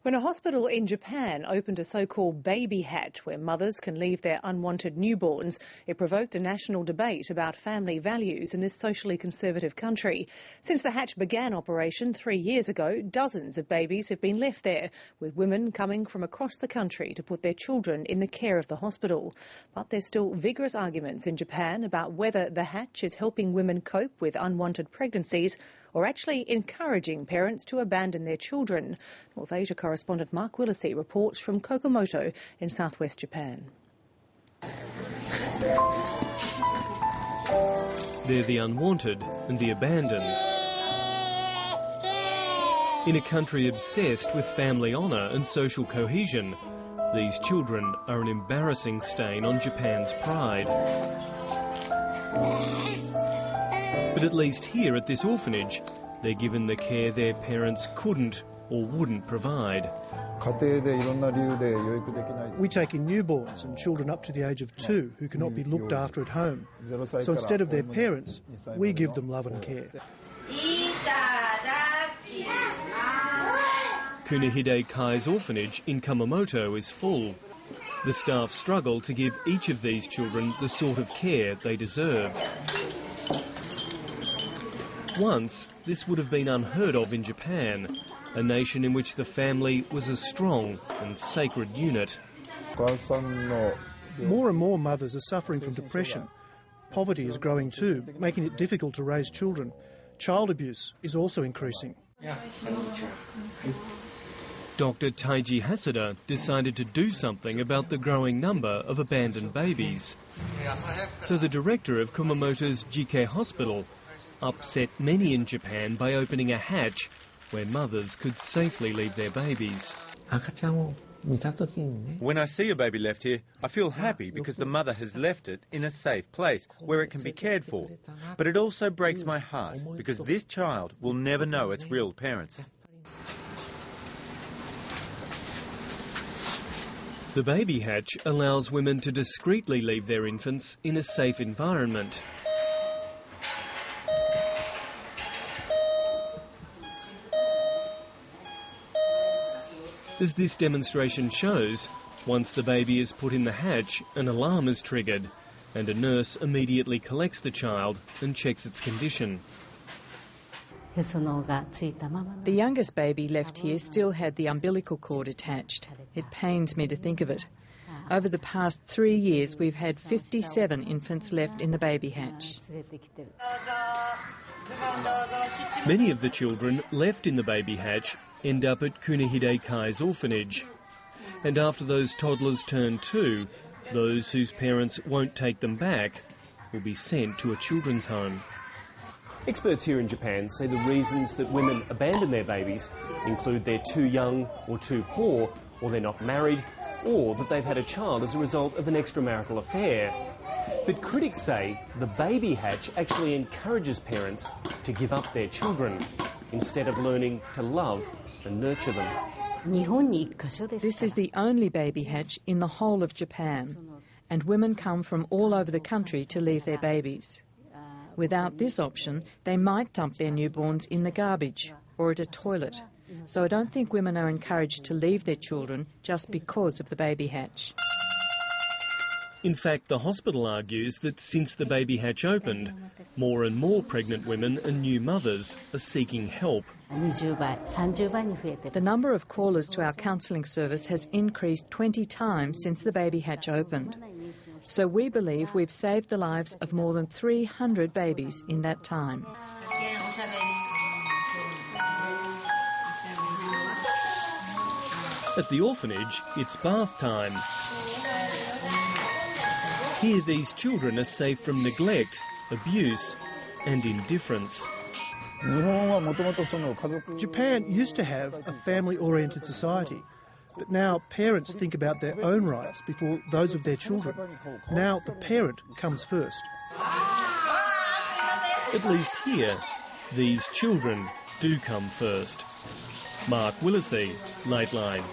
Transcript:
When a hospital in Japan opened a so-called baby hatch where mothers can leave their unwanted newborns, it provoked a national debate about family values in this socially conservative country. Since the hatch began operation 3 years ago, dozens of babies have been left there, with women coming from across the country to put their children in the care of the hospital. But there's still vigorous arguments in Japan about whether the hatch is helping women cope with unwanted pregnancies or actually encouraging parents to abandon their children. North Asia correspondent Mark Willesee reports from Kokomoto in southwest Japan. They're the unwanted and the abandoned. In a country obsessed with family honour and social cohesion, these children are an embarrassing stain on Japan's pride. But at least here at this orphanage, they're given the care their parents couldn't or wouldn't provide. We take in newborns and children up to the age of 2 who cannot be looked after at home. So instead of their parents, we give them love and care. Kunihide Kai's orphanage in Kumamoto is full. The staff struggle to give each of these children the sort of care they deserve. Once, this would have been unheard of in Japan, a nation in which the family was a strong and sacred unit. More and more mothers are suffering from depression. Poverty is growing too, making it difficult to raise children. Child abuse is also increasing. Dr. Taiji Hasada decided to do something about the growing number of abandoned babies. So the director of Kumamoto's Jike Hospital upset many in Japan by opening a hatch where mothers could safely leave their babies. When I see a baby left here, I feel happy because the mother has left it in a safe place where it can be cared for. But it also breaks my heart because this child will never know its real parents. The baby hatch allows women to discreetly leave their infants in a safe environment. As this demonstration shows, once the baby is put in the hatch, an alarm is triggered and a nurse immediately collects the child and checks its condition. The youngest baby left here still had the umbilical cord attached. It pains me to think of it. Over the past 3 years, we've had 57 infants left in the baby hatch. Many of the children left in the baby hatch end up at Kunihide Kai's orphanage. And after those toddlers turn 2, those whose parents won't take them back will be sent to a children's home. Experts here in Japan say the reasons that women abandon their babies include they're too young or too poor, or they're not married, or that they've had a child as a result of an extramarital affair. But critics say the baby hatch actually encourages parents to give up their children instead of learning to love and nurture them. This is the only baby hatch in the whole of Japan, and women come from all over the country to leave their babies. Without this option, they might dump their newborns in the garbage or at a toilet. So I don't think women are encouraged to leave their children just because of the baby hatch. In fact, the hospital argues that since the baby hatch opened, more and more pregnant women and new mothers are seeking help. The number of callers to our counselling service has increased 20 times since the baby hatch opened. So we believe we've saved the lives of more than 300 babies in that time. At the orphanage, it's bath time. Here, these children are safe from neglect, abuse and indifference. Japan used to have a family-oriented society, but now parents think about their own rights before those of their children. Now the parent comes first. At least here, these children do come first. Mark Willesee, Lateline.